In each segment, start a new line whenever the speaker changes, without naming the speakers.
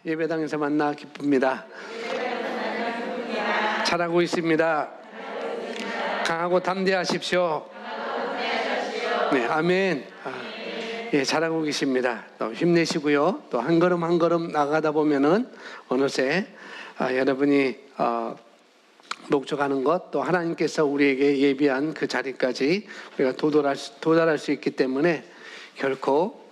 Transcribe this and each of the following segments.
예배당에서 만나 기쁩니다. 잘하고 있습니다. 강하고 담대하십시오. 네, 아멘. 예, 잘하고 계십니다. 또 힘내시고요. 또 한 걸음 한 걸음 나가다 보면은 어느새 여러분이 목적하는 것, 또 하나님께서 우리에게 예비한 그 자리까지 우리가 도달할 수 있기 때문에 결코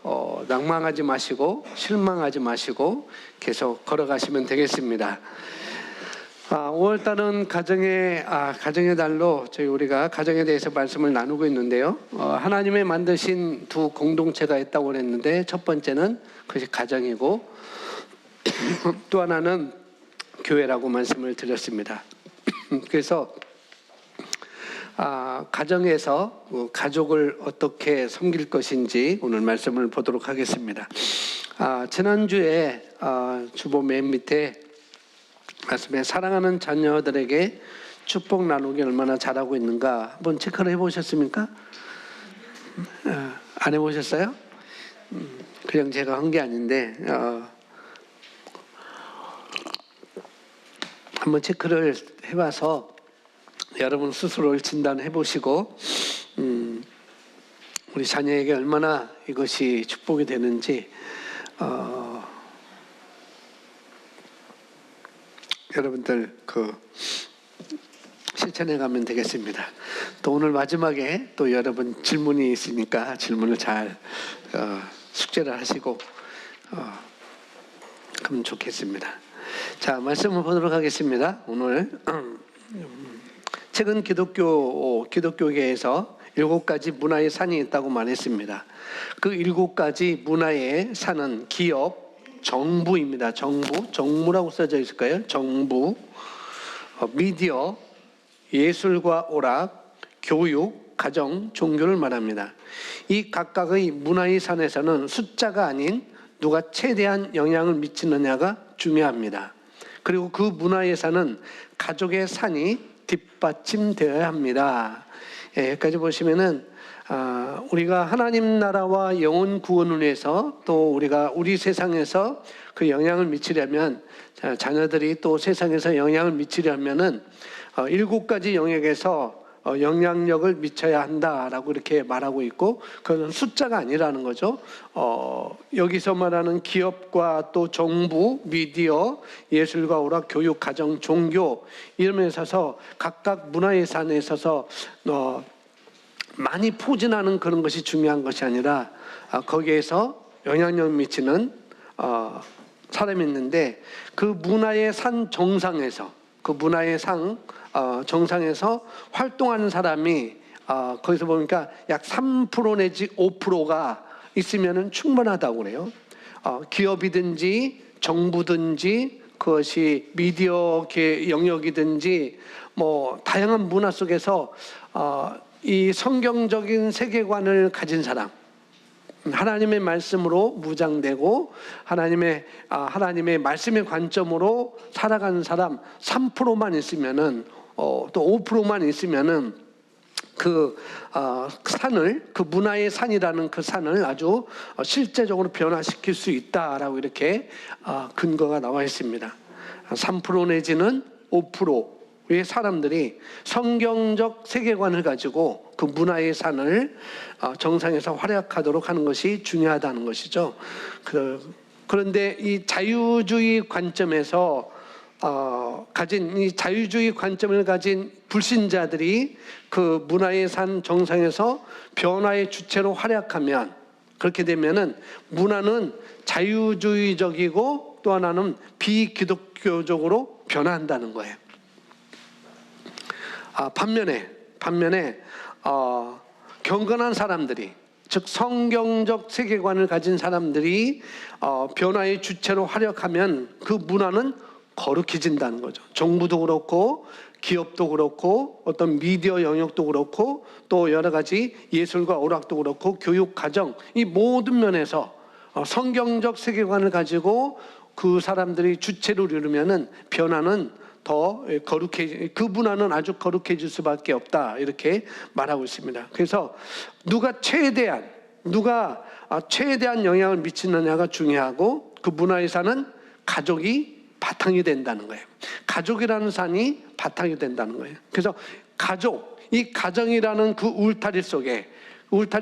낭망하지 마시고 실망하지 마시고 계속 걸어가시면 되겠습니다. 5월달은 가정의 달로 우리가 가정에 대해서 말씀을 나누고 있는데요. 하나님의 만드신 두 공동체가 있다고 그랬는데, 첫 번째는 그것이 가정이고 또 하나는 교회라고 말씀을 드렸습니다. 그래서 가정에서 가족을 어떻게 섬길 것인지 오늘 말씀을 보도록 하겠습니다. 지난주에 주보 맨 밑에 말씀에 사랑하는 자녀들에게 축복 나누기 얼마나 잘하고 있는가 한번 체크를 해보셨습니까? 안 해보셨어요? 그냥 제가 한 게 아닌데 한번 체크를 해봐서 여러분 스스로를 진단해 보시고 우리 자녀에게 얼마나 이것이 축복이 되는지 여러분들 실천해 가면 되겠습니다. 또 오늘 마지막에 또 여러분 질문이 있으니까 질문을 잘 숙제를 하시고 그러면 좋겠습니다. 자, 말씀을 보도록 하겠습니다. 오늘 최근 기독교계에서 7가지 문화의 산이 있다고 말했습니다. 그 7가지 문화의 산은 기업, 정부입니다. 정무라고 써져 있을까요? 정부, 미디어, 예술과 오락, 교육, 가정, 종교를 말합니다. 이 각각의 문화의 산에서는 숫자가 아닌 누가 최대한 영향을 미치느냐가 중요합니다. 그리고 그 문화의 산은 가족의 산이 뒷받침되어야 합니다. 여기까지 보시면은 우리가 하나님 나라와 영혼 구원을 위해서 또 우리가 우리 세상에서 그 영향을 미치려면 자녀들이 또 세상에서 영향을 미치려면은 7가지 영역에서 영향력을 미쳐야 한다라고 이렇게 말하고 있고, 그건 숫자가 아니라는 거죠. 여기서 말하는 기업과 또 정부, 미디어, 예술과 오락, 교육, 가정, 종교 이름에 있어서 각각 문화의 산에 있어서 많이 포진하는 그런 것이 중요한 것이 아니라 거기에서 영향력 미치는 사람이 있는데, 그 문화의 산 정상에서 정상에서 활동하는 사람이 거기서 보니까 약 3% 내지 5%가 있으면 충분하다고 그래요. 기업이든지 정부든지 그것이 미디어계 영역이든지 다양한 문화 속에서 이 성경적인 세계관을 가진 사람, 하나님의 말씀으로 무장되고 하나님의 말씀의 관점으로 살아가는 사람 3%만 있으면은 또 5%만 있으면은 그 문화의 산이라는 그 산을 아주 실제적으로 변화시킬 수 있다라고 이렇게 근거가 나와 있습니다. 3% 내지는 5%의 사람들이 성경적 세계관을 가지고 그 문화의 산을 정상에서 활약하도록 하는 것이 중요하다는 것이죠. 그런데 이 자유주의 관점에서 이 자유주의 관점을 가진 불신자들이 그 문화의 산 정상에서 변화의 주체로 활약하면, 그렇게 되면은 문화는 자유주의적이고 또 하나는 비기독교적으로 변화한다는 거예요. 반면에 경건한 사람들이, 즉 성경적 세계관을 가진 사람들이 변화의 주체로 활약하면 그 문화는 거룩해진다는 거죠. 정부도 그렇고 기업도 그렇고 어떤 미디어 영역도 그렇고 또 여러 가지 예술과 오락도 그렇고 교육, 가정, 이 모든 면에서 성경적 세계관을 가지고 그 사람들이 주체로 이루면은 변화는 더 그 문화는 아주 거룩해질 수밖에 없다, 이렇게 말하고 있습니다. 그래서 누가 최대한 영향을 미치느냐가 중요하고, 그 문화의 산은 가족이 바탕이 된다는 거예요. 가족이라는 산이 바탕이 된다는 거예요. 그래서 가족, 이 가정이라는 그 울타리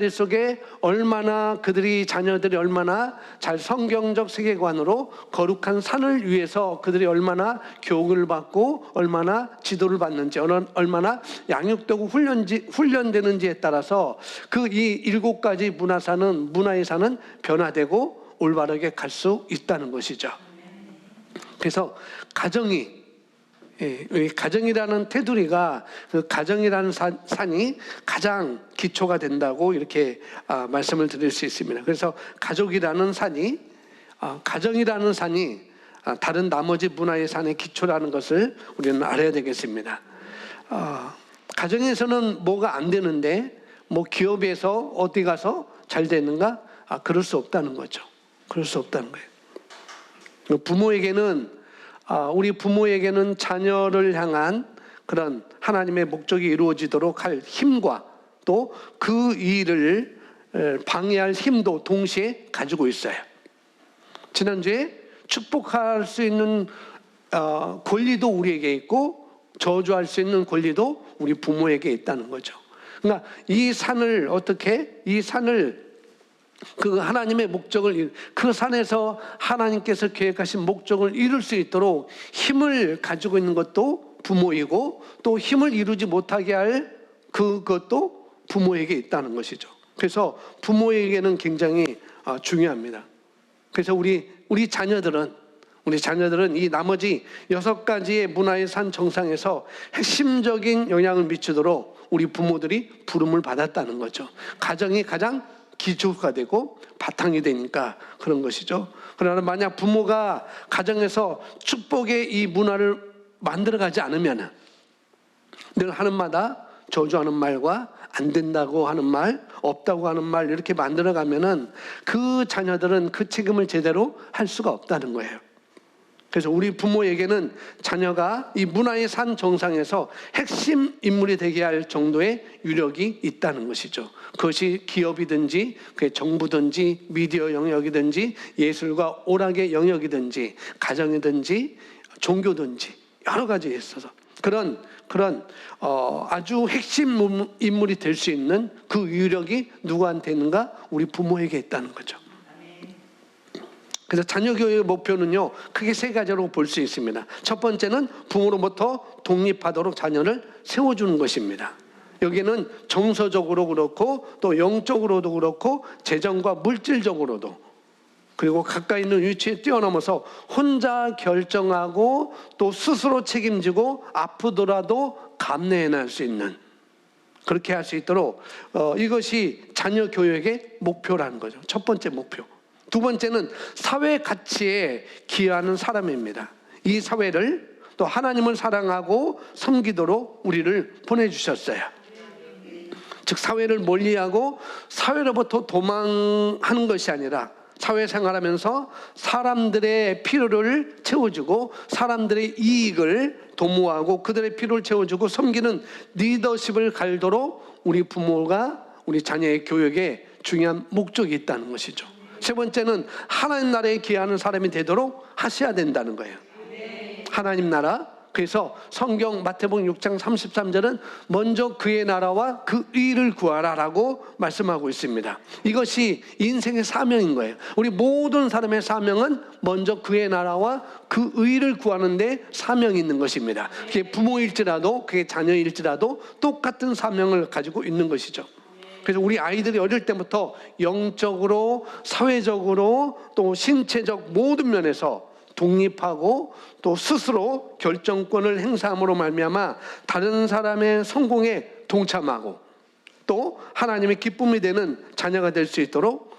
속에 얼마나 그들이 자녀들이 얼마나 잘 성경적 세계관으로 거룩한 산을 위해서 그들이 얼마나 교육을 받고 얼마나 지도를 받는지 얼마나 양육되고 훈련되는지에 따라서 그 이 7가지 문화의 산은 변화되고 올바르게 갈 수 있다는 것이죠. 그래서 가정이라는 테두리가 그 가정이라는 산이 가장 기초가 된다고 이렇게 말씀을 드릴 수 있습니다. 그래서 가정이라는 산이 다른 나머지 문화의 산의 기초라는 것을 우리는 알아야 되겠습니다. 가정에서는 뭐가 안 되는데 뭐 기업에서 어디 가서 잘 되는가? 그럴 수 없다는 거죠. 그럴 수 없다는 거예요. 우리 부모에게는 자녀를 향한 그런 하나님의 목적이 이루어지도록 할 힘과 또 그 일을 방해할 힘도 동시에 가지고 있어요. 지난주에 축복할 수 있는 권리도 우리에게 있고 저주할 수 있는 권리도 우리 부모에게 있다는 거죠. 그러니까 이 산을 그 하나님의 목적을, 그 산에서 하나님께서 계획하신 목적을 이룰 수 있도록 힘을 가지고 있는 것도 부모이고 또 힘을 이루지 못하게 할 그것도 부모에게 있다는 것이죠. 그래서 부모에게는 굉장히 중요합니다. 그래서 우리 자녀들은 이 나머지 6가지의 문화의 산 정상에서 핵심적인 영향을 미치도록 우리 부모들이 부름을 받았다는 거죠. 가정이 가장 기초가 되고 바탕이 되니까 그런 것이죠. 그러나 만약 부모가 가정에서 축복의 이 문화를 만들어가지 않으면 늘 하는 마다 저주하는 말과 안 된다고 하는 말, 없다고 하는 말 이렇게 만들어가면은 그 자녀들은 그 책임을 제대로 할 수가 없다는 거예요. 그래서 우리 부모에게는 자녀가 이 문화의 산 정상에서 핵심 인물이 되게 할 정도의 유력이 있다는 것이죠. 그것이 기업이든지 그게 정부든지 미디어 영역이든지 예술과 오락의 영역이든지 가정이든지 종교든지 여러 가지에 있어서 그런 아주 핵심 인물이 될 수 있는 그 유력이 누구한테 있는가? 우리 부모에게 있다는 거죠. 그래서 자녀 교육의 목표는요, 크게 3가지로 볼 수 있습니다. 첫 번째는 부모로부터 독립하도록 자녀를 세워주는 것입니다. 여기는 정서적으로 그렇고 또 영적으로도 그렇고 재정과 물질적으로도 그리고 가까이 있는 위치에 뛰어넘어서 혼자 결정하고 또 스스로 책임지고 아프더라도 감내해낼 수 있는, 그렇게 할 수 있도록 이것이 자녀 교육의 목표라는 거죠. 첫 번째 목표. 두 번째는 사회 가치에 기여하는 사람입니다. 이 사회를 또 하나님을 사랑하고 섬기도록 우리를 보내주셨어요. 즉 사회를 멀리하고 사회로부터 도망하는 것이 아니라 사회생활하면서 사람들의 필요를 채워주고 사람들의 이익을 도모하고 그들의 필요를 채워주고 섬기는 리더십을 갈도록 우리 부모가 우리 자녀의 교육에 중요한 목적이 있다는 것이죠. 세 번째는 하나님 나라에 기여하는 사람이 되도록 하셔야 된다는 거예요. 하나님 나라. 그래서 성경 마태복음 6장 33절은 먼저 그의 나라와 그 의를 구하라라고 말씀하고 있습니다. 이것이 인생의 사명인 거예요. 우리 모든 사람의 사명은 먼저 그의 나라와 그 의를 구하는 데 사명이 있는 것입니다. 그게 부모일지라도 그게 자녀일지라도 똑같은 사명을 가지고 있는 것이죠. 그래서 우리 아이들이 어릴 때부터 영적으로 사회적으로 또 신체적 모든 면에서 독립하고 또 스스로 결정권을 행사함으로 말미암아 다른 사람의 성공에 동참하고 또 하나님의 기쁨이 되는 자녀가 될 수 있도록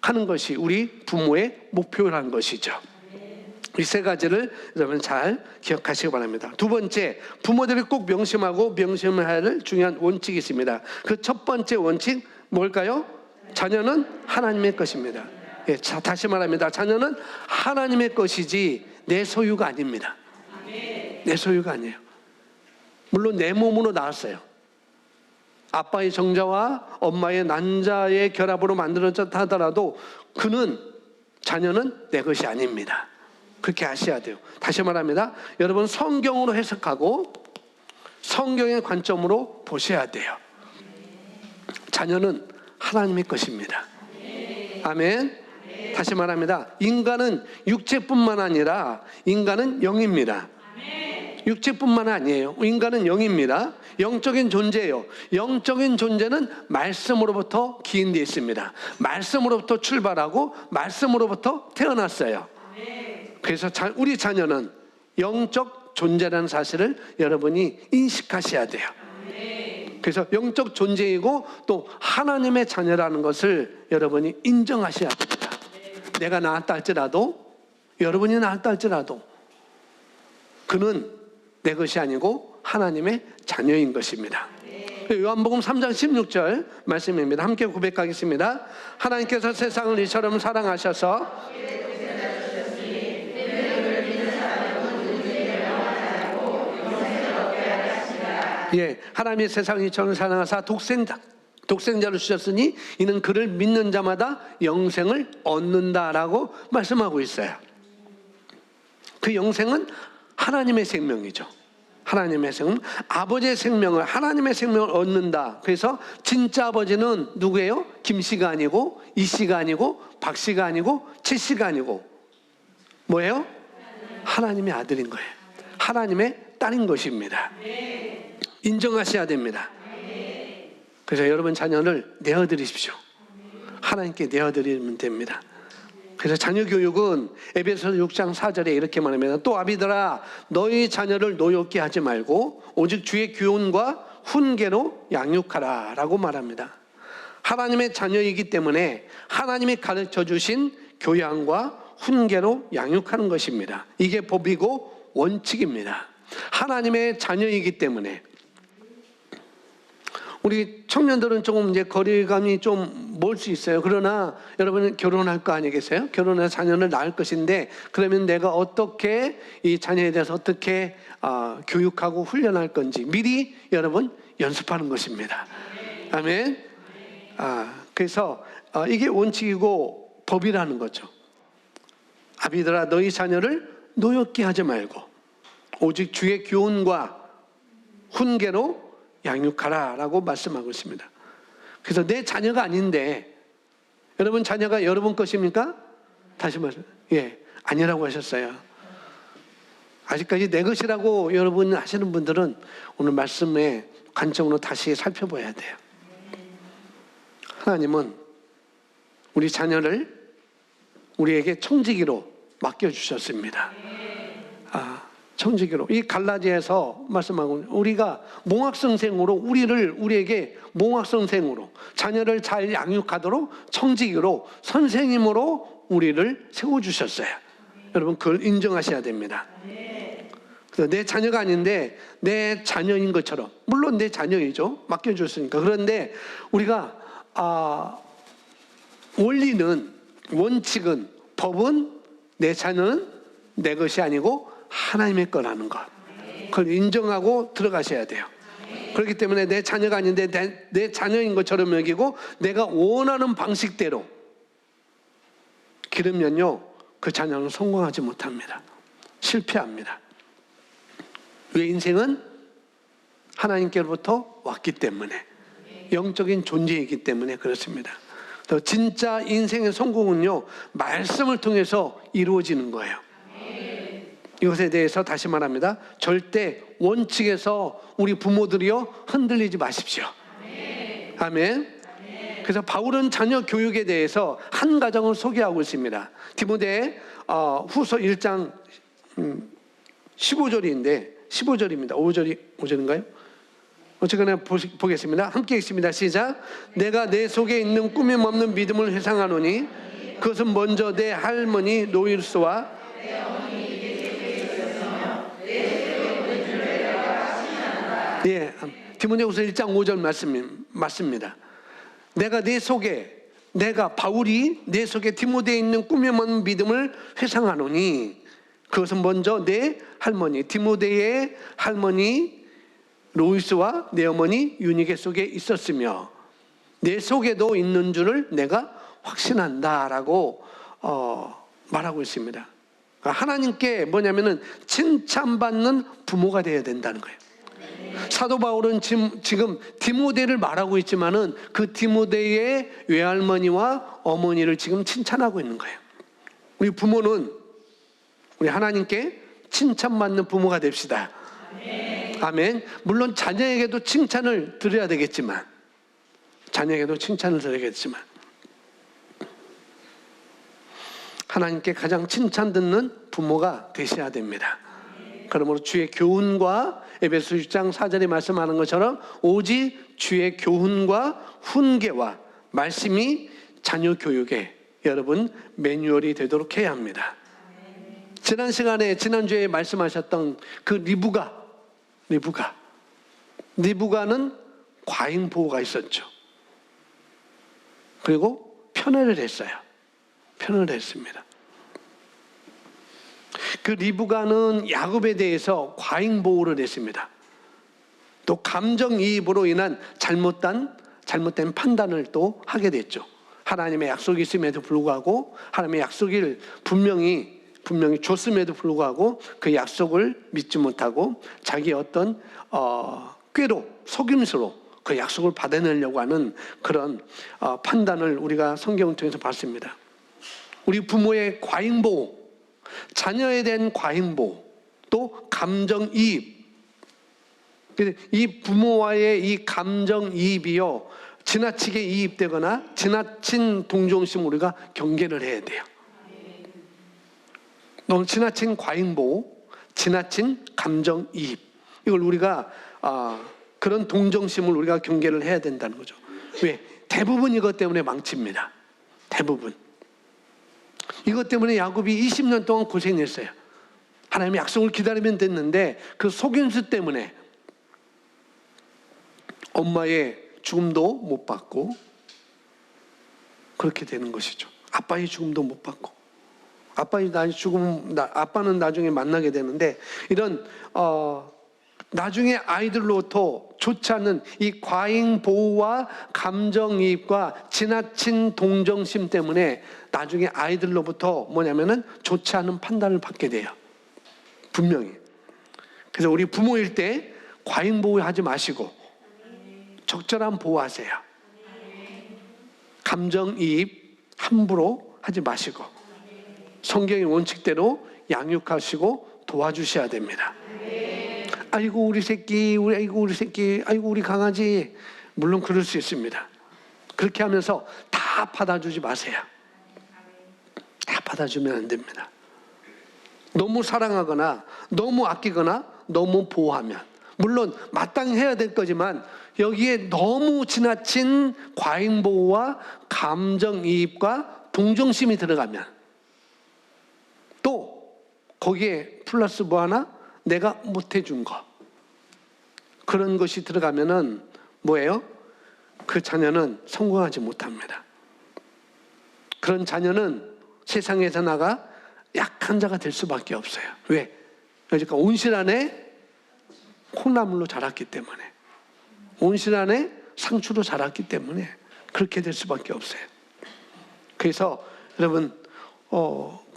하는 것이 우리 부모의 목표라는 것이죠. 이 3가지를 여러분 잘 기억하시기 바랍니다. 두 번째, 부모들이 꼭 명심해야 할 중요한 원칙이 있습니다. 그 첫 번째 원칙 뭘까요? 자녀는 하나님의 것입니다. 예, 다시 말합니다. 자녀는 하나님의 것이지 내 소유가 아닙니다. 내 소유가 아니에요. 물론 내 몸으로 나왔어요. 아빠의 정자와 엄마의 난자의 결합으로 만들어졌다 하더라도 자녀는 내 것이 아닙니다. 그렇게 아셔야 돼요. 다시 말합니다. 여러분 성경으로 해석하고 성경의 관점으로 보셔야 돼요. 자녀는 하나님의 것입니다. 아멘. 다시 말합니다. 인간은 육체뿐만 아니라 인간은 영입니다. 육체뿐만 아니에요. 인간은 영입니다. 영적인 존재예요. 영적인 존재는 말씀으로부터 기인되어 있습니다. 말씀으로부터 출발하고 말씀으로부터 태어났어요. 그래서 우리 자녀는 영적 존재라는 사실을 여러분이 인식하셔야 돼요. 그래서 영적 존재이고 또 하나님의 자녀라는 것을 여러분이 인정하셔야 됩니다. 내가 낳았다 할지라도, 여러분이 낳았다 할지라도 그는 내 것이 아니고 하나님의 자녀인 것입니다. 요한복음 3장 16절 말씀입니다. 함께 고백하겠습니다. 하나님께서 세상을 이처럼 사랑하셔서 하나님이 세상을 이처럼 사랑하사 독생자를 주셨으니 이는 그를 믿는 자마다 영생을 얻는다라고 말씀하고 있어요. 그 영생은 하나님의 생명이죠. 하나님의 생명, 아버지의 생명을, 하나님의 생명을 얻는다. 그래서 진짜 아버지는 누구예요? 김씨가 아니고 이씨가 아니고 박씨가 아니고 최씨가 아니고 뭐예요? 하나님의 아들인 거예요. 하나님의 딸인 것입니다. 인정하셔야 됩니다. 그래서 여러분 자녀를 내어드리십시오. 하나님께 내어드리면 됩니다. 그래서 자녀 교육은 에베소서 6장 4절에 이렇게 말합니다. 또 아비들아 너희 자녀를 노엽게 하지 말고 오직 주의 교훈과 훈계로 양육하라 라고 말합니다. 하나님의 자녀이기 때문에 하나님이 가르쳐 주신 교양과 훈계로 양육하는 것입니다. 이게 법이고 원칙입니다. 하나님의 자녀이기 때문에 우리 청년들은 조금 이제 거리감이 좀 멀 수 있어요. 그러나 여러분은 결혼할 거 아니겠어요? 결혼해서 자녀를 낳을 것인데 그러면 내가 어떻게 이 자녀에 대해서 어떻게 교육하고 훈련할 건지 미리 여러분 연습하는 것입니다. 아멘. 그래서 이게 원칙이고 법이라는 거죠. 아비들아 너희 자녀를 노엽게 하지 말고 오직 주의 교훈과 훈계로 양육하라 라고 말씀하고 있습니다. 그래서 내 자녀가 아닌데 여러분 자녀가 여러분 것입니까? 다시 말씀 아니라고 하셨어요. 아직까지 내 것이라고 여러분 하시는 분들은 오늘 말씀의 관점으로 다시 살펴봐야 돼요. 하나님은 우리 자녀를 우리에게 청지기로 맡겨주셨습니다. 청지기로 이 갈라디아에서 말씀하고 우리가 몽학성생으로 우리에게 몽학성생으로 자녀를 잘 양육하도록 청지기로 선생님으로 우리를 세워주셨어요. 여러분 그걸 인정하셔야 됩니다. 그래서 내 자녀가 아닌데 내 자녀인 것처럼 물론 내 자녀이죠. 맡겨줬으니까. 그런데 우리가 원리는 원칙은 법은 내 자녀는 내 것이 아니고 하나님의 거라는 것 그걸 인정하고 들어가셔야 돼요. 그렇기 때문에 내 자녀가 아닌데 내 자녀인 것처럼 여기고 내가 원하는 방식대로 기르면요 그 자녀는 성공하지 못합니다. 실패합니다. 왜? 인생은 하나님께로부터 왔기 때문에 영적인 존재이기 때문에 그렇습니다. 진짜 인생의 성공은요 말씀을 통해서 이루어지는 거예요. 이것에 대해서 다시 말합니다. 절대 원칙에서 우리 부모들이요 흔들리지 마십시오. 아멘. 그래서 바울은 자녀 교육에 대해서 한 가정을 소개하고 있습니다. 디모데 후서 1장 15절입니다. 5절인가요? 어쨌거나 보겠습니다. 함께 읽습니다. 시작. 내가 내 속에 있는 꾸밈 없는 믿음을 회상하노니 그것은 먼저 내 할머니 노일스와 디모데후서 1장 5절 맞습니다. 바울이 내 속에 디모데에 있는 꾸밈 없는 믿음을 회상하노니 그것은 먼저 내 할머니 디모데의 할머니 로이스와 내 어머니 유니게 속에 있었으며 내 속에도 있는 줄을 내가 확신한다라고 말하고 있습니다. 하나님께 뭐냐면은 칭찬받는 부모가 되어야 된다는 거예요. 사도 바울은 지금 디모데를 말하고 있지만은 그 디모데의 외할머니와 어머니를 지금 칭찬하고 있는 거예요. 우리 부모는 우리 하나님께 칭찬받는 부모가 됩시다. 아멘. 물론 자녀에게도 칭찬을 드려야 되겠지만, 하나님께 가장 칭찬 듣는 부모가 되셔야 됩니다. 그러므로 주의 교훈과 에베소 6장 4절에 말씀하는 것처럼 오직 주의 교훈과 훈계와 말씀이 자녀 교육에 여러분 매뉴얼이 되도록 해야 합니다. 지난주에 말씀하셨던 그 리브가는 과잉 보호가 있었죠. 그리고 편애를 했습니다. 그 리브가는 야곱에 대해서 과잉 보호를 했습니다. 또 감정이입으로 인한 잘못된 판단을 또 하게 됐죠. 하나님의 약속이 있음에도 불구하고, 하나님의 약속을 분명히 줬음에도 불구하고 그 약속을 믿지 못하고 자기 어떤 꾀로, 속임수로 그 약속을 받아내려고 하는 그런 판단을 우리가 성경을 통해서 봤습니다. 우리 부모의 과잉보호, 자녀에 대한 과잉보호, 또 감정이입. 이 부모와의 이 감정이입이요, 지나치게 이입되거나 지나친 동정심 우리가 경계를 해야 돼요. 너무 지나친 과잉보호, 지나친 감정이입, 이걸 우리가 그런 동정심을 우리가 경계를 해야 된다는 거죠. 왜? 대부분 이것 때문에 망칩니다. 대부분. 이것 때문에 야곱이 20년 동안 고생했어요. 하나님의 약속을 기다리면 됐는데 그 속임수 때문에 엄마의 죽음도 못 받고 그렇게 되는 것이죠. 아빠의 죽음도 못 받고, 아빠는 나중에 만나게 되는데, 이런 나중에 아이들로부터 좋지 않은 이 과잉 보호와 감정이입과 지나친 동정심 때문에 나중에 아이들로부터 뭐냐면은 좋지 않은 판단을 받게 돼요. 분명히. 그래서 우리 부모일 때 과잉 보호하지 마시고 적절한 보호하세요. 감정이입 함부로 하지 마시고 성경의 원칙대로 양육하시고 도와주셔야 됩니다. 아이고 우리 새끼, 아이고 우리 강아지. 물론 그럴 수 있습니다. 그렇게 하면서 다 받아주지 마세요. 다 받아주면 안 됩니다. 너무 사랑하거나 너무 아끼거나 너무 보호하면, 물론 마땅히 해야 될 거지만 여기에 너무 지나친 과잉 보호와 감정이입과 동정심이 들어가면, 또 거기에 플러스 뭐 하나, 내가 못해준 거, 그런 것이 들어가면은 뭐예요? 그 자녀는 성공하지 못합니다. 그런 자녀는 세상에서 나가 약한 자가 될 수밖에 없어요. 왜? 그러니까 온실 안에 콩나물로 자랐기 때문에, 온실 안에 상추로 자랐기 때문에 그렇게 될 수밖에 없어요. 그래서 여러분,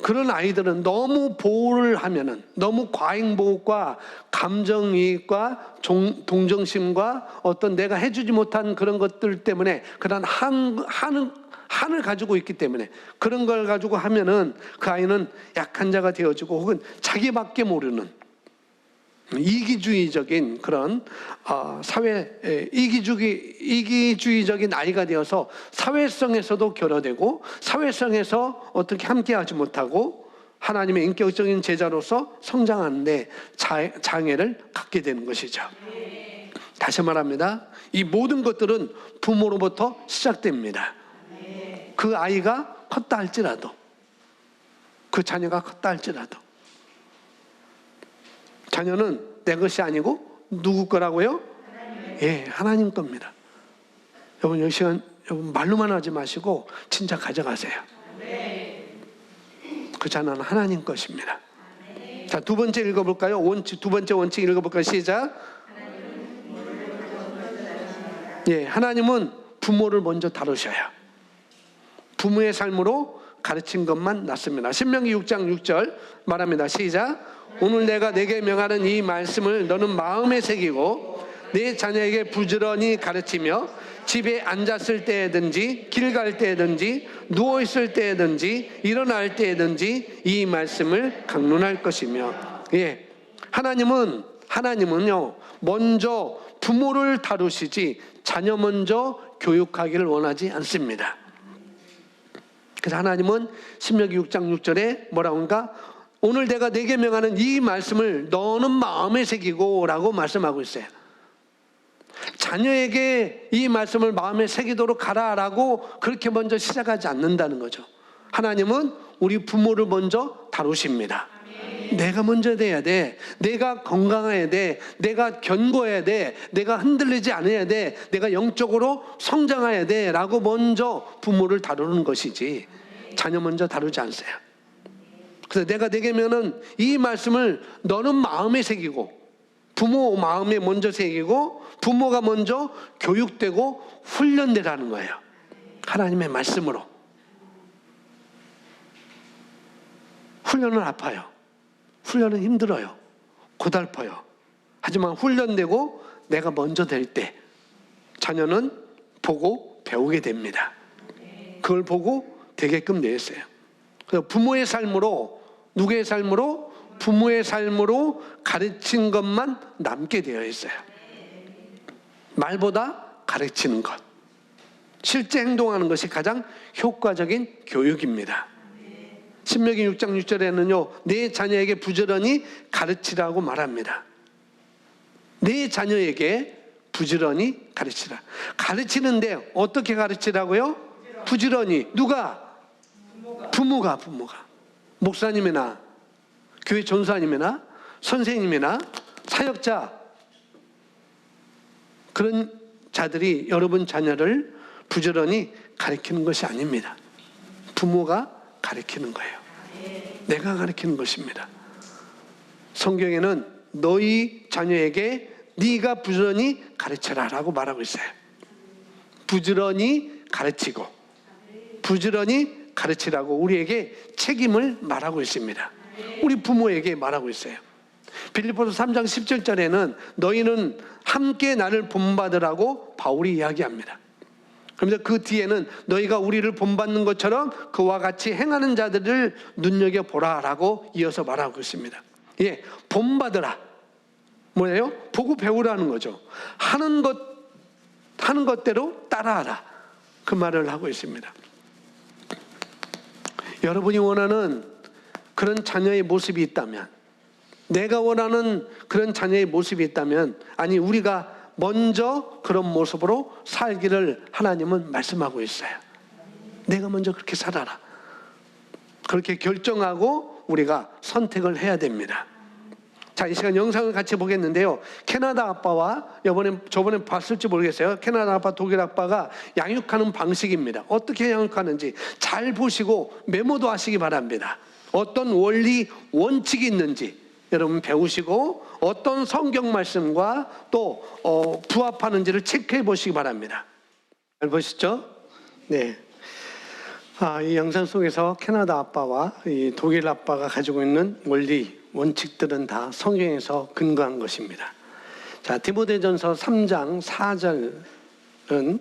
그런 아이들은 너무 보호를 하면은, 너무 과잉 보호과 감정이입과 동정심과 어떤 내가 해주지 못한 그런 것들 때문에, 그런 한을 가지고 있기 때문에 그런 걸 가지고 하면은 그 아이는 약한 자가 되어지고, 혹은 자기밖에 모르는 이기주의적인 그런 이기주의적인 아이가 되어서 사회성에서도 결여되고, 사회성에서 어떻게 함께하지 못하고 하나님의 인격적인 제자로서 성장하는데 장애를 갖게 되는 것이죠. 다시 말합니다. 이 모든 것들은 부모로부터 시작됩니다. 그 아이가 컸다 할지라도, 그 자녀가 컸다 할지라도, 자녀는 내 것이 아니고 누구 거라고요? 예, 하나님 겁니다. 여러분, 이 시간 여러분 말로만 하지 마시고 진짜 가져가세요. 그 자녀는 하나님 것입니다. 자, 두 번째 읽어볼까요? 두 번째 원칙 읽어볼까요? 시작. 예, 하나님은 부모를 먼저 다루셔요. 부모의 삶으로 가르친 것만 낫습니다. 신명기 6장 6절 말합니다. 시작. 오늘 내가 내게 명하는 이 말씀을 너는 마음에 새기고 내 자녀에게 부지런히 가르치며 집에 앉았을 때든지 길 갈 때든지 누워 있을 때든지 일어날 때든지 이 말씀을 강론할 것이며. 예, 하나님은요 먼저 부모를 다루시지 자녀 먼저 교육하기를 원하지 않습니다. 그래서 하나님은 신명기 6장 6절에 뭐라고 하는가? 오늘 내가 내게 명하는 이 말씀을 너는 마음에 새기고 라고 말씀하고 있어요. 자녀에게 이 말씀을 마음에 새기도록 가라라고 그렇게 먼저 시작하지 않는다는 거죠. 하나님은 우리 부모를 먼저 다루십니다. 내가 먼저 돼야 돼. 내가 건강해야 돼. 내가 견고해야 돼. 내가 흔들리지 않아야 돼. 내가 영적으로 성장해야 돼 라고 먼저 부모를 다루는 것이지 자녀 먼저 다루지 않으세요. 그래서 내가 내게 명하는 이 말씀을 너는 마음에 새기고, 부모 마음에 먼저 새기고 부모가 먼저 교육되고 훈련되라는 거예요. 하나님의 말씀으로. 훈련은 아파요. 훈련은 힘들어요. 고달퍼요. 하지만 훈련되고 내가 먼저 될 때 자녀는 보고 배우게 됩니다. 그걸 보고 되게끔 되었어요. 그래서 부모의 삶으로, 누구의 삶으로? 부모의 삶으로 가르친 것만 남게 되어 있어요. 말보다 가르치는 것, 실제 행동하는 것이 가장 효과적인 교육입니다. 신명기 6장 6절에는요 내 자녀에게 부지런히 가르치라고 말합니다. 내 자녀에게 부지런히 가르치라. 가르치는데 어떻게 가르치라고요? 부지런히. 누가? 부모가. 목사님이나 교회 전사님이나 선생님이나 사역자, 그런 자들이 여러분 자녀를 부지런히 가르치는 것이 아닙니다. 부모가 가르치는 거예요. 내가 가르치는 것입니다. 성경에는 너희 자녀에게 네가 부지런히 가르쳐라 라고 말하고 있어요. 부지런히 가르치고 부지런히 가르치라고 우리에게 책임을 말하고 있습니다. 우리 부모에게 말하고 있어요. 빌립보서 3장 17절에는 너희는 함께 나를 본받으라고 바울이 이야기합니다. 그런데 그 뒤에는 너희가 우리를 본받는 것처럼 그와 같이 행하는 자들을 눈여겨보라 라고 이어서 말하고 있습니다. 예, 본받으라. 뭐예요? 보고 배우라는 거죠. 하는 것대로 따라하라. 그 말을 하고 있습니다. 여러분이 원하는 그런 자녀의 모습이 있다면, 내가 원하는 그런 자녀의 모습이 있다면, 아니 우리가 먼저 그런 모습으로 살기를 하나님은 말씀하고 있어요. 내가 먼저 그렇게 살아라. 그렇게 결정하고 우리가 선택을 해야 됩니다. 자, 이 시간 영상을 같이 보겠는데요. 캐나다 아빠와 저번에 봤을지 모르겠어요. 캐나다 아빠, 독일 아빠가 양육하는 방식입니다. 어떻게 양육하는지 잘 보시고 메모도 하시기 바랍니다. 어떤 원리, 원칙이 있는지 여러분 배우시고 어떤 성경 말씀과 또 부합하는지를 체크해 보시기 바랍니다. 잘 보시죠? 네. 이 영상 속에서 캐나다 아빠와 이 독일 아빠가 가지고 있는 원리, 원칙들은 다 성경에서 근거한 것입니다. 자, 디모데전서 3장 4절은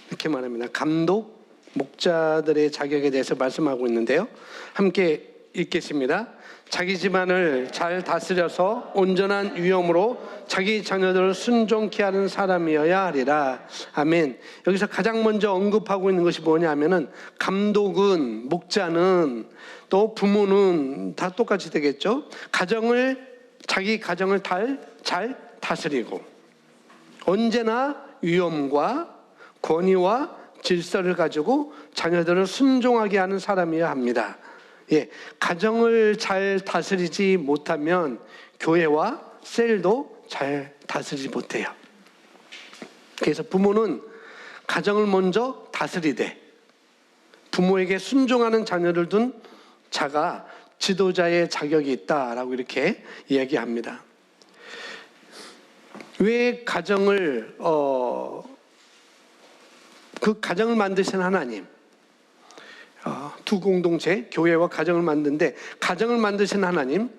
이렇게 말합니다. 감독, 목자들의 자격에 대해서 말씀하고 있는데요. 함께 읽겠습니다. 자기 집안을 잘 다스려서 온전한 위엄으로 자기 자녀들을 순종케 하는 사람이어야 하리라. 아멘. 여기서 가장 먼저 언급하고 있는 것이 뭐냐면은 감독은, 목자는, 또 부모는 다 똑같이 되겠죠. 자기 가정을 잘 다스리고 언제나 위엄과 권위와 질서를 가지고 자녀들을 순종하게 하는 사람이어야 합니다. 예, 가정을 잘 다스리지 못하면 교회와 셀도 잘 다스리지 못해요. 그래서 부모는 가정을 먼저 다스리되 부모에게 순종하는 자녀를 둔 자가 지도자의 자격이 있다라고 이렇게 이야기합니다. 왜 가정을 그 가정을 만드신 하나님, 두 공동체, 교회와 가정을 만드는데, 가정을 만드신 하나님,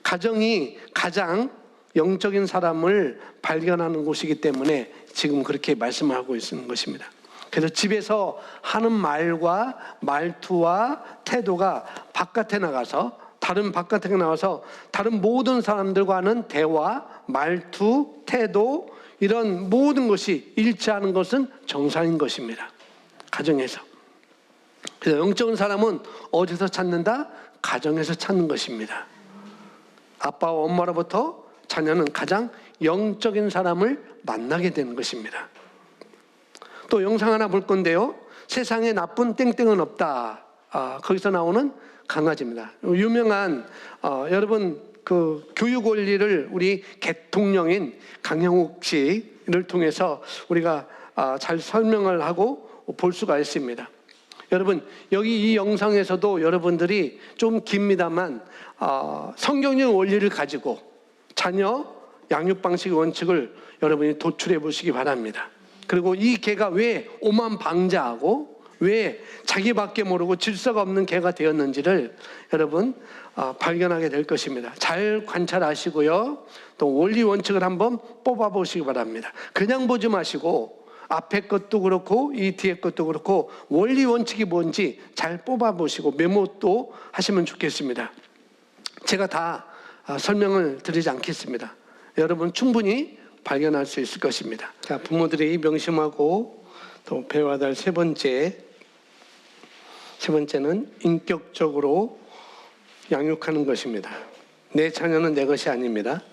가정이 가장 영적인 사람을 발견하는 곳이기 때문에 지금 그렇게 말씀하고 있는 것입니다. 그래서 집에서 하는 말과 말투와 태도가 바깥에 나가서 다른 모든 사람들과 하는 대화, 말투, 태도, 이런 모든 것이 일치하는 것은 정상인 것입니다. 가정에서. 그래서 영적인 사람은 어디서 찾는다? 가정에서 찾는 것입니다. 아빠와 엄마로부터 자녀는 가장 영적인 사람을 만나게 되는 것입니다. 또 영상 하나 볼 건데요. 세상에 나쁜 땡땡은 없다. 거기서 나오는 강아지입니다. 유명한 여러분 그 교육 원리를 우리 대통령인 강형욱 씨를 통해서 우리가 잘 설명을 하고 볼 수가 있습니다. 여러분, 여기 이 영상에서도 여러분들이 좀 깁니다만 성경적 원리를 가지고 자녀 양육 방식의 원칙을 여러분이 도출해 보시기 바랍니다. 그리고 이 개가 왜 오만방자하고 왜 자기밖에 모르고 질서가 없는 개가 되었는지를 여러분 발견하게 될 것입니다. 잘 관찰하시고요. 또 원리 원칙을 한번 뽑아 보시기 바랍니다. 그냥 보지 마시고 앞에 것도 그렇고 이 뒤에 것도 그렇고 원리 원칙이 뭔지 잘 뽑아 보시고 메모도 하시면 좋겠습니다. 제가 다 설명을 드리지 않겠습니다. 여러분 충분히 발견할 수 있을 것입니다. 자, 부모들이 명심하고 또 배워야 될 세 번째는 인격적으로 양육하는 것입니다. 내 자녀는 내 것이 아닙니다.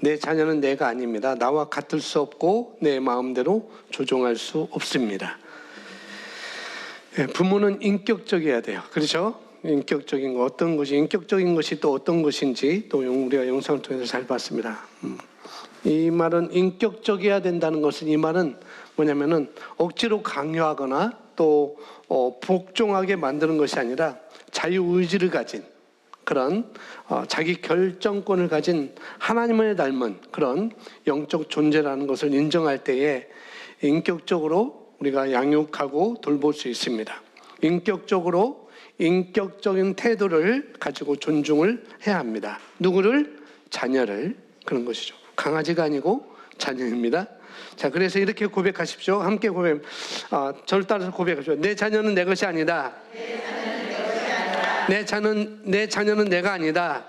내 자녀는 내가 아닙니다. 나와 같을 수 없고 내 마음대로 조종할 수 없습니다. 부모는 인격적이어야 돼요. 그렇죠? 인격적인 거 어떤 것이 인격적인 것이 또 어떤 것인지 또 우리가 영상을 통해서 잘 봤습니다. 이 말은 인격적이어야 된다는 것은 이 말은 뭐냐면은 억지로 강요하거나 또 복종하게 만드는 것이 아니라 자유의지를 가진 그런 자기 결정권을 가진 하나님을 닮은 그런 영적 존재라는 것을 인정할 때에 인격적으로 우리가 양육하고 돌볼 수 있습니다. 인격적인 태도를 가지고 존중을 해야 합니다. 누구를? 자녀를. 그런 것이죠. 강아지가 아니고 자녀입니다. 자, 그래서 이렇게 고백하십시오. 함께 저를 따라서 고백하십시오. 내 자녀는 내 것이 아니다. 내 자녀는 내가 아니다.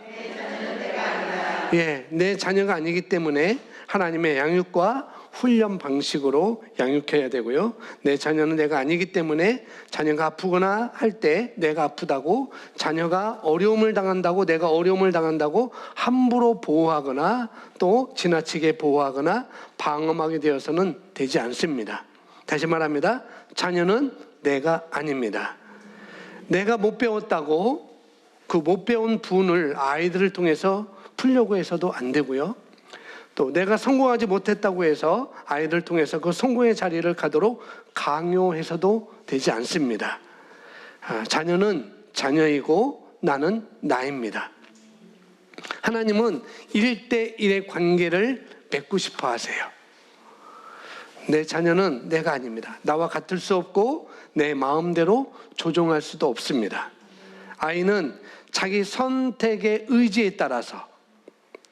예, 내 자녀가 아니기 때문에 하나님의 양육과 훈련 방식으로 양육해야 되고요. 내 자녀는 내가 아니기 때문에 자녀가 아프거나 할 때 내가 아프다고, 자녀가 어려움을 당한다고 내가 어려움을 당한다고 함부로 보호하거나 또 지나치게 보호하거나 방어하게 되어서는 되지 않습니다. 다시 말합니다. 자녀는 내가 아닙니다. 내가 못 배웠다고 그 못 배운 분을 아이들을 통해서 풀려고 해서도 안 되고요. 또 내가 성공하지 못했다고 해서 아이들을 통해서 그 성공의 자리를 가도록 강요해서도 되지 않습니다. 자녀는 자녀이고 나는 나입니다. 하나님은 1대1의 관계를 맺고 싶어 하세요. 내 자녀는 내가 아닙니다. 나와 같을 수 없고 내 마음대로 조종할 수도 없습니다. 아이는 자기 선택의 의지에 따라서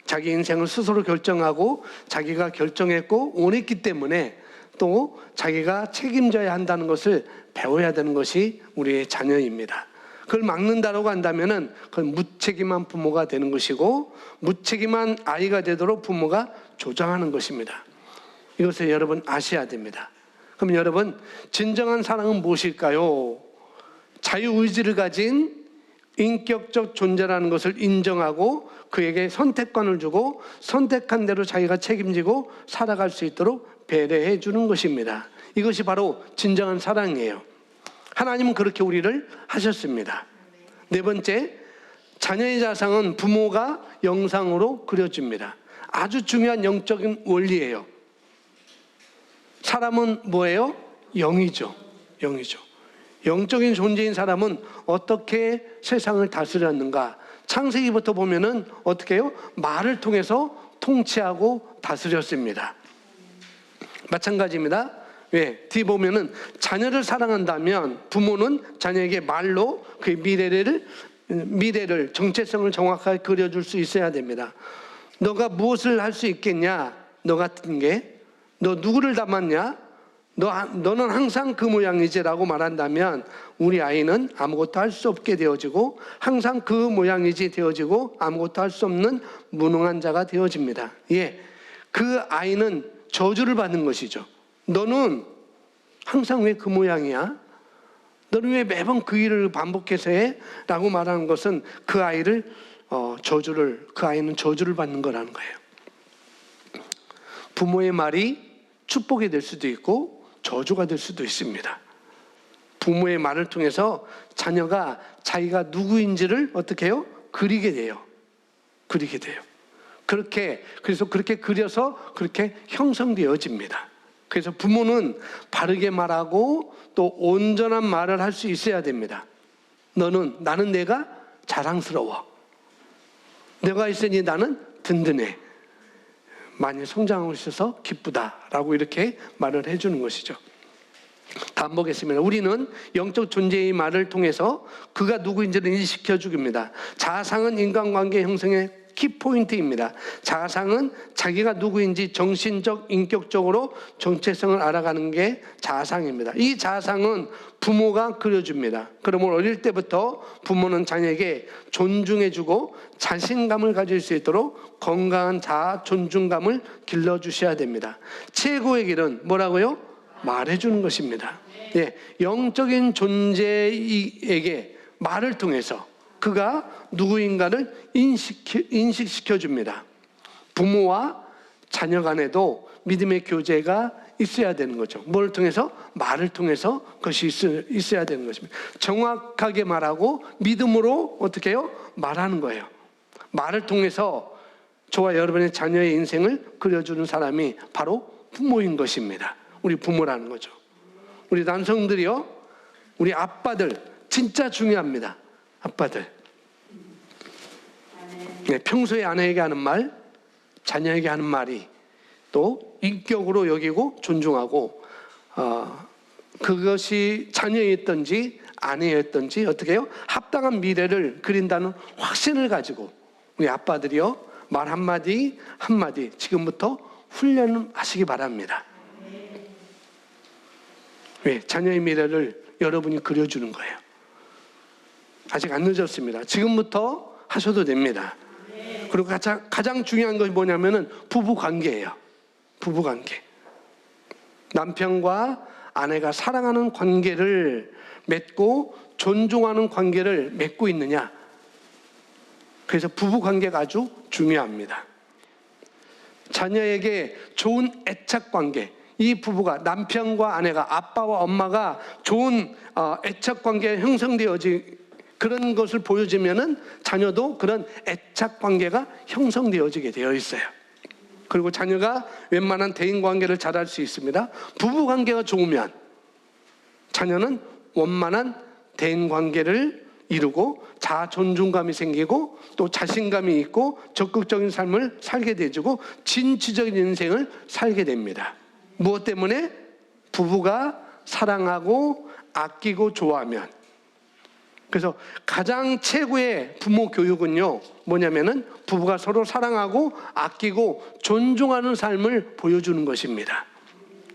자기 인생을 스스로 결정하고 자기가 결정했고 원했기 때문에 또 자기가 책임져야 한다는 것을 배워야 되는 것이 우리의 자녀입니다. 그걸 막는다라고 한다면은 그건 무책임한 부모가 되는 것이고 무책임한 아이가 되도록 부모가 조장하는 것입니다. 이것을 여러분 아셔야 됩니다. 그럼 여러분 진정한 사랑은 무엇일까요? 자유의지를 가진 인격적 존재라는 것을 인정하고 그에게 선택권을 주고 선택한 대로 자기가 책임지고 살아갈 수 있도록 배려해 주는 것입니다. 이것이 바로 진정한 사랑이에요. 하나님은 그렇게 우리를 하셨습니다. 네 번째, 자녀의 자상은 부모가 영상으로 그려줍니다. 아주 중요한 영적인 원리예요. 사람은 뭐예요? 영이죠. 영이죠. 영적인 존재인 사람은 어떻게 세상을 다스렸는가? 창세기부터 보면은 어떻게 해요? 말을 통해서 통치하고 다스렸습니다. 마찬가지입니다. 왜? 뒤 보면은 자녀를 사랑한다면 부모는 자녀에게 말로 그 미래를 정체성을 정확하게 그려줄 수 있어야 됩니다. 너가 무엇을 할 수 있겠냐? 너 같은 게, 너 누구를 닮았냐? 너는 항상 그 모양이지라고 말한다면 우리 아이는 아무것도 할 수 없게 되어지고 항상 그 모양이지 되어지고 아무것도 할 수 없는 무능한 자가 되어집니다. 예, 그 아이는 저주를 받는 것이죠. 너는 항상 왜 그 모양이야? 너는 왜 매번 그 일을 반복해서 해? 라고 말하는 것은 그 아이는 저주를 받는 거라는 거예요. 부모의 말이 축복이 될 수도 있고 저주가 될 수도 있습니다. 부모의 말을 통해서 자녀가 자기가 누구인지를 어떻게 해요? 그리게 돼요. 그래서 그렇게 그려서 그렇게 형성되어집니다. 그래서 부모는 바르게 말하고 또 온전한 말을 할 수 있어야 됩니다. 나는 내가 자랑스러워. 내가 있으니 나는 든든해. 많이 성장하고 있어서 기쁘다라고 이렇게 말을 해주는 것이죠. 다음 보겠습니다. 우리는 영적 존재의 말을 통해서 그가 누구인지를 인식시켜 줍니다. 자아상은 인간관계 형성의 키포인트입니다. 자아상은 자기가 누구인지 정신적, 인격적으로 정체성을 알아가는 게 자아상입니다. 이 자아상은 부모가 그려줍니다. 그러면 어릴 때부터 부모는 자녀에게 존중해주고 자신감을 가질 수 있도록 건강한 자아 존중감을 길러주셔야 됩니다. 최고의 길은 뭐라고요? 말해주는 것입니다. 예, 영적인 존재에게 말을 통해서 그가 누구인가를 인식시켜 줍니다. 부모와 자녀 간에도 믿음의 교제가 있어야 되는 거죠. 뭘 통해서? 말을 통해서 그것이 있어야 되는 것입니다. 정확하게 말하고 믿음으로 어떻게 해요? 말하는 거예요. 말을 통해서 저와 여러분의 자녀의 인생을 그려주는 사람이 바로 부모인 것입니다. 우리 부모라는 거죠. 우리 남성들이요, 우리 아빠들 진짜 중요합니다. 아빠들. 네, 평소에 아내에게 하는 말, 자녀에게 하는 말이 또 인격으로 여기고 존중하고 그것이 자녀였든지 아내였든지 어떻게 해요? 합당한 미래를 그린다는 확신을 가지고 우리 아빠들이요, 말 한마디 한마디 지금부터 훈련하시기 바랍니다. 왜? 자녀의 미래를 여러분이 그려주는 거예요. 아직 안 늦었습니다. 지금부터 하셔도 됩니다. 그리고 가장 중요한 것이 뭐냐면은 부부관계예요. 부부관계. 남편과 아내가 사랑하는 관계를 맺고 존중하는 관계를 맺고 있느냐. 그래서 부부관계가 아주 중요합니다. 자녀에게 좋은 애착관계, 이 부부가 남편과 아내가 아빠와 엄마가 좋은 애착관계가 형성되어지 그런 것을 보여주면은 자녀도 그런 애착관계가 형성되어지게 되어 있어요. 그리고 자녀가 웬만한 대인관계를 잘할 수 있습니다. 부부관계가 좋으면 자녀는 원만한 대인관계를 이루고 자아 존중감이 생기고 또 자신감이 있고 적극적인 삶을 살게 되고 진취적인 인생을 살게 됩니다. 무엇 때문에? 부부가 사랑하고 아끼고 좋아하면. 그래서 가장 최고의 부모 교육은요, 뭐냐면은 부부가 서로 사랑하고 아끼고 존중하는 삶을 보여주는 것입니다.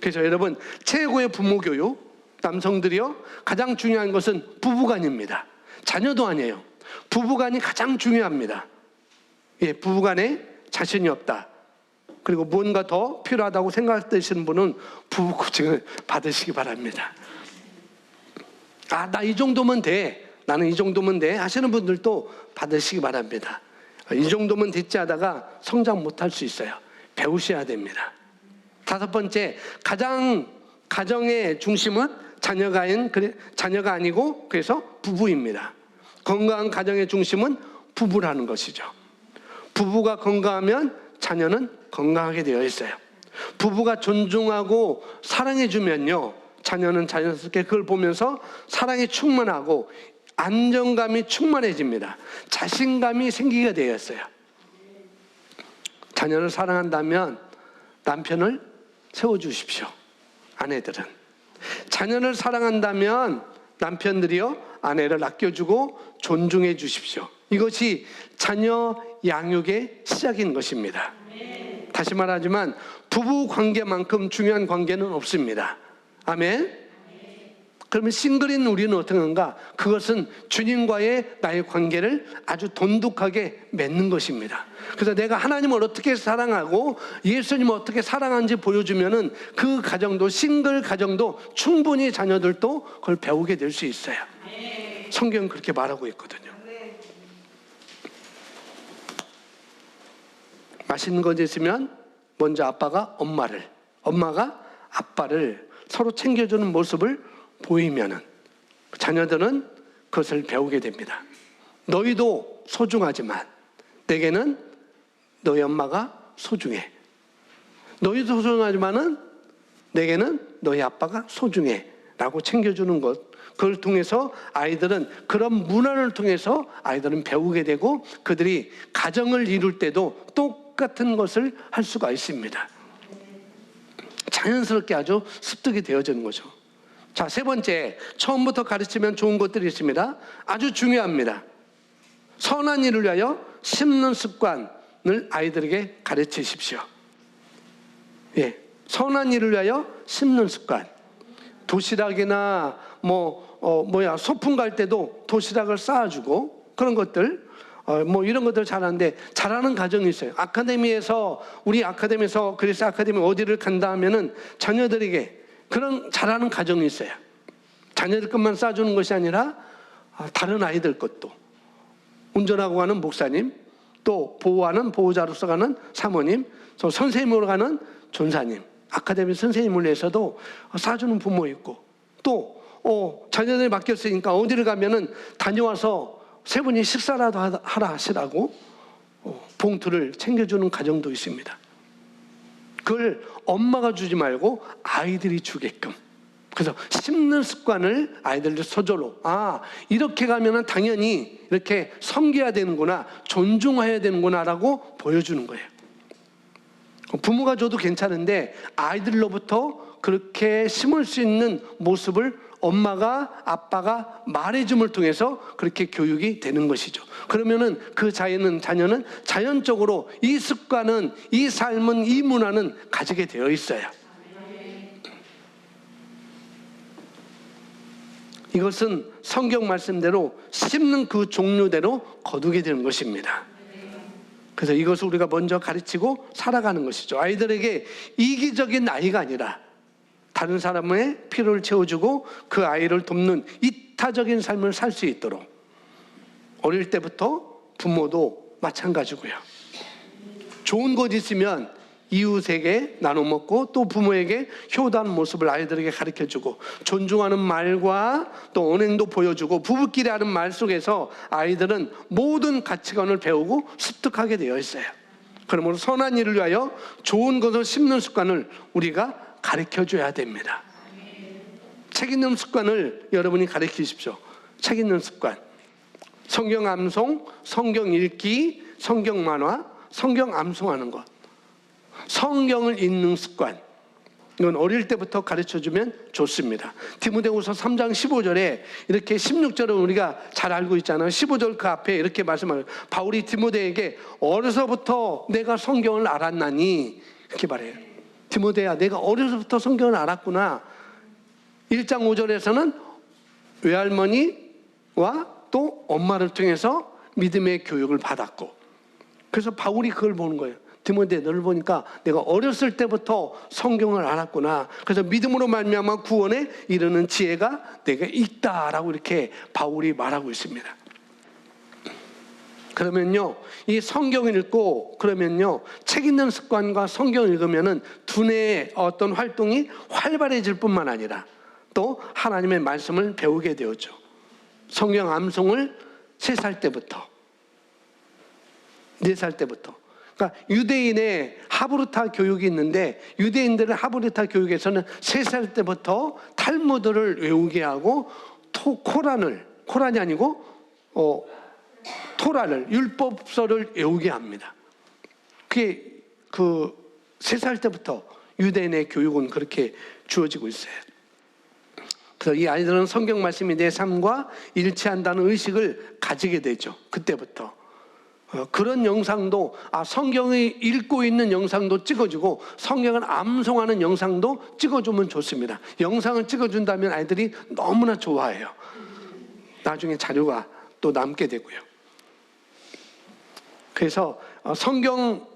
그래서 여러분, 최고의 부모 교육, 남성들이요, 가장 중요한 것은 부부간입니다. 자녀도 아니에요. 부부간이 가장 중요합니다. 예, 부부간에 자신이 없다. 그리고 뭔가 더 필요하다고 생각되시는 분은 부부 코칭을 받으시기 바랍니다. 나 이 정도면 돼. 나는 이 정도면 돼. 하시는 분들도 받으시기 바랍니다. 이 정도면 됐지 하다가 성장 못할 수 있어요. 배우셔야 됩니다. 다섯 번째, 가정의 중심은 자녀가 아니고 그래서 부부입니다. 건강한 가정의 중심은 부부라는 것이죠. 부부가 건강하면 자녀는 건강하게 되어 있어요. 부부가 존중하고 사랑해주면요, 자녀는 자연스럽게 그걸 보면서 사랑이 충만하고 안정감이 충만해집니다. 자신감이 생기게 되어 있어요. 자녀를 사랑한다면 남편을 세워주십시오. 아내들은. 자녀를 사랑한다면 남편들이요, 아내를 아껴주고 존중해 주십시오. 이것이 자녀 양육의 시작인 것입니다. 다시 말하지만 부부 관계만큼 중요한 관계는 없습니다. 아멘. 그러면 싱글인 우리는 어떤가? 그것은 주님과의 나의 관계를 아주 돈독하게 맺는 것입니다. 그래서 내가 하나님을 어떻게 사랑하고 예수님을 어떻게 사랑하는지 보여주면은 그 가정도, 싱글 가정도 충분히 자녀들도 그걸 배우게 될 수 있어요. 성경은 그렇게 말하고 있거든요. 맛있는 것 있으면 먼저 아빠가 엄마를, 엄마가 아빠를 서로 챙겨주는 모습을 보이면은 자녀들은 그것을 배우게 됩니다. 너희도 소중하지만 내게는 너희 엄마가 소중해. 너희도 소중하지만은 내게는 너희 아빠가 소중해 라고 챙겨주는 것, 그걸 통해서 아이들은 그런 문화를 통해서 아이들은 배우게 되고 그들이 가정을 이룰 때도 똑같은 것을 할 수가 있습니다. 자연스럽게 아주 습득이 되어지는 거죠. 자, 세 번째, 처음부터 가르치면 좋은 것들이 있습니다. 아주 중요합니다. 선한 일을 위하여 심는 습관을 아이들에게 가르치십시오. 예, 선한 일을 위하여 심는 습관. 도시락이나 소풍 갈 때도 도시락을 쌓아주고 그런 것들, 이런 것들 잘하는데 잘하는 가정이 있어요. 아카데미에서, 우리 아카데미에서, 그리스 아카데미 어디를 간다 하면은 자녀들에게 그런 잘하는 가정이 있어요. 자녀들 것만 쌓아주는 것이 아니라 다른 아이들 것도, 운전하고 가는 목사님, 또 보호하는 보호자로서 가는 사모님, 또 선생님으로 가는 전사님, 아카데미 선생님을 위해서도 쌓아주는 부모 있고, 또 자녀들이 맡겼으니까 어디를 가면은 다녀와서 세 분이 식사라도 하라 하시라고 봉투를 챙겨주는 가정도 있습니다. 그걸 엄마가 주지 말고 아이들이 주게끔. 그래서 심는 습관을 아이들도 서절로, 이렇게 가면은 당연히 이렇게 섬겨야 되는구나, 존중해야 되는구나라고 보여주는 거예요. 부모가 줘도 괜찮은데 아이들로부터 그렇게 심을 수 있는 모습을 엄마가, 아빠가 말해줌을 통해서 그렇게 교육이 되는 것이죠. 그러면은 그 자녀는 자연적으로 이 습관은, 이 삶은, 이 문화는 가지게 되어 있어요. 이것은 성경 말씀대로 심는 그 종류대로 거두게 되는 것입니다. 그래서 이것을 우리가 먼저 가르치고 살아가는 것이죠. 아이들에게 이기적인 아이가 아니라 다른 사람의 필요를 채워주고 그 아이를 돕는 이타적인 삶을 살 수 있도록 어릴 때부터 부모도 마찬가지고요. 좋은 것 있으면 이웃에게 나눠 먹고 또 부모에게 효도하는 모습을 아이들에게 가르쳐주고 존중하는 말과 또 언행도 보여주고 부부끼리 하는 말 속에서 아이들은 모든 가치관을 배우고 습득하게 되어 있어요. 그러므로 선한 일을 위하여 좋은 것을 심는 습관을 우리가 가르쳐줘야 됩니다. 책 읽는 습관을 여러분이 가르치십시오. 책 읽는 습관. 성경 암송, 성경 읽기, 성경 만화, 성경 암송하는 것. 성경을 읽는 습관. 이건 어릴 때부터 가르쳐주면 좋습니다. 디모데후서 3장 15절에 이렇게 16절은 우리가 잘 알고 있잖아요. 15절 그 앞에 이렇게 말씀하세요. 바울이 디모데에게 어려서부터 내가 성경을 알았나니 이렇게 말해요. 디모데야, 내가 어려서부터 성경을 알았구나. 1장 5절에서는 외할머니와 또 엄마를 통해서 믿음의 교육을 받았고, 그래서 바울이 그걸 보는 거예요. 디모데, 너를 보니까 내가 어렸을 때부터 성경을 알았구나. 그래서 믿음으로 말미암아 구원에 이르는 지혜가 내게 있다라고 이렇게 바울이 말하고 있습니다. 그러면요, 이 성경을 읽고 그러면요, 책 읽는 습관과 성경을 읽으면은 두뇌의 어떤 활동이 활발해질 뿐만 아니라 또 하나님의 말씀을 배우게 되었죠. 성경 암송을 3살 때부터, 4살 때부터. 그러니까 유대인의 하브르타 교육이 있는데 유대인들의 하브르타 교육에서는 3살 때부터 탈무드를 외우게 하고 코란이 아니고 토라를, 율법서를 외우게 합니다. 그게 3살 때부터 유대인의 교육은 그렇게 주어지고 있어요. 그래서 이 아이들은 성경 말씀이 내 삶과 일치한다는 의식을 가지게 되죠. 그때부터. 그런 영상도, 성경을 읽고 있는 영상도 찍어주고 성경을 암송하는 영상도 찍어주면 좋습니다. 영상을 찍어준다면 아이들이 너무나 좋아해요. 나중에 자료가 또 남게 되고요. 그래서 성경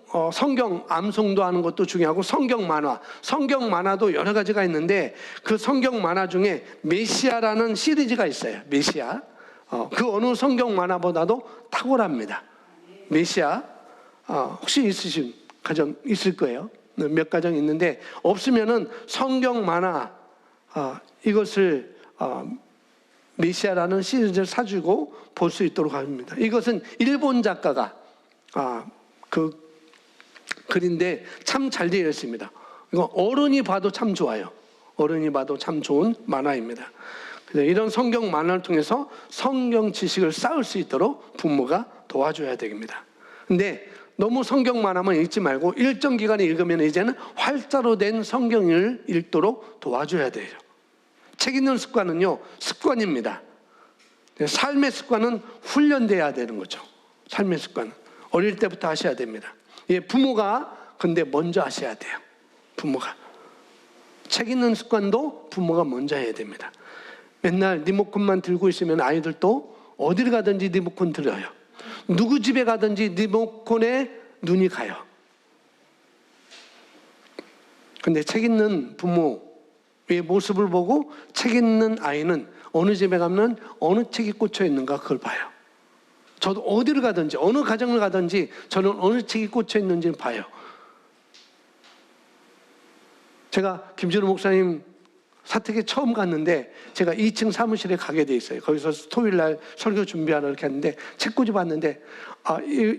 암송도 하는 것도 중요하고 성경 만화도 여러 가지가 있는데 그 성경 만화 중에 메시아라는 시리즈가 있어요. 메시아. 그 어느 성경 만화보다도 탁월합니다. 메시아. 혹시 있으신 가정 있을 거예요. 몇 가정 있는데 없으면은 성경 만화 이것을 메시아라는 시리즈를 사주고 볼 수 있도록 합니다. 이것은 일본 작가가 그 글인데 참 잘 되어 있습니다. 이거 어른이 봐도 참 좋아요. 어른이 봐도 참 좋은 만화입니다. 이런 성경 만화를 통해서 성경 지식을 쌓을 수 있도록 부모가 도와줘야 됩니다. 근데 너무 성경 만화만 읽지 말고 일정 기간에 읽으면 이제는 활자로 된 성경을 읽도록 도와줘야 돼요. 책 읽는 습관은요, 습관입니다. 삶의 습관은 훈련돼야 되는 거죠. 삶의 습관은 어릴 때부터 하셔야 됩니다. 부모가 근데 먼저 하셔야 돼요. 부모가 책 읽는 습관도 부모가 먼저 해야 됩니다. 맨날 리모컨만 들고 있으면 아이들도 어디를 가든지 리모컨 들어요. 누구 집에 가든지 리모컨에 눈이 가요. 근데 책 읽는 부모의 모습을 보고 책 읽는 아이는 어느 집에 가면 어느 책이 꽂혀 있는가 그걸 봐요. 저도 어디를 가든지 어느 가정을 가든지 저는 어느 책이 꽂혀 있는지 봐요. 제가 김준호 목사님 사택에 처음 갔는데 제가 2층 사무실에 가게 돼 있어요. 거기서 토요일 날 설교 준비하러 이렇게 했는데 책꽂이 봤는데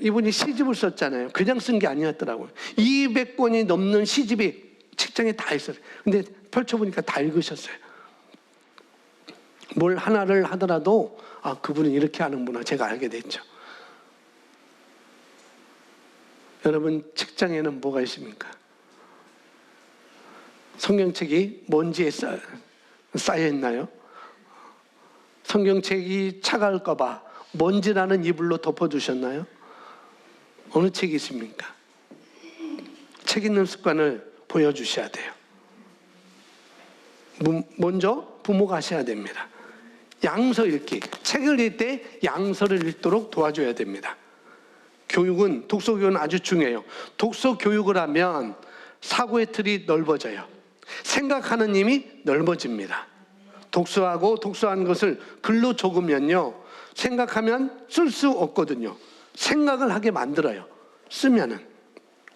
이분이 시집을 썼잖아요. 그냥 쓴 게 아니었더라고요. 200권이 넘는 시집이 책장에 다 있어요. 근데 펼쳐보니까 다 읽으셨어요. 뭘 하나를 하더라도 그분은 이렇게 하는구나 제가 알게 됐죠. 여러분 책장에는 뭐가 있습니까? 성경책이 먼지에 쌓여 있나요? 성경책이 차가울까 봐 먼지라는 이불로 덮어두셨나요? 어느 책이 있습니까? 책 읽는 습관을 보여주셔야 돼요. 먼저 부모가 하셔야 됩니다. 양서 읽기. 책을 읽을 때 양서를 읽도록 도와줘야 됩니다. 독서교육은 아주 중요해요. 독서교육을 하면 사고의 틀이 넓어져요. 생각하는 힘이 넓어집니다. 독서한 것을 글로 적으면요, 생각하면 쓸 수 없거든요. 생각을 하게 만들어요. 쓰면은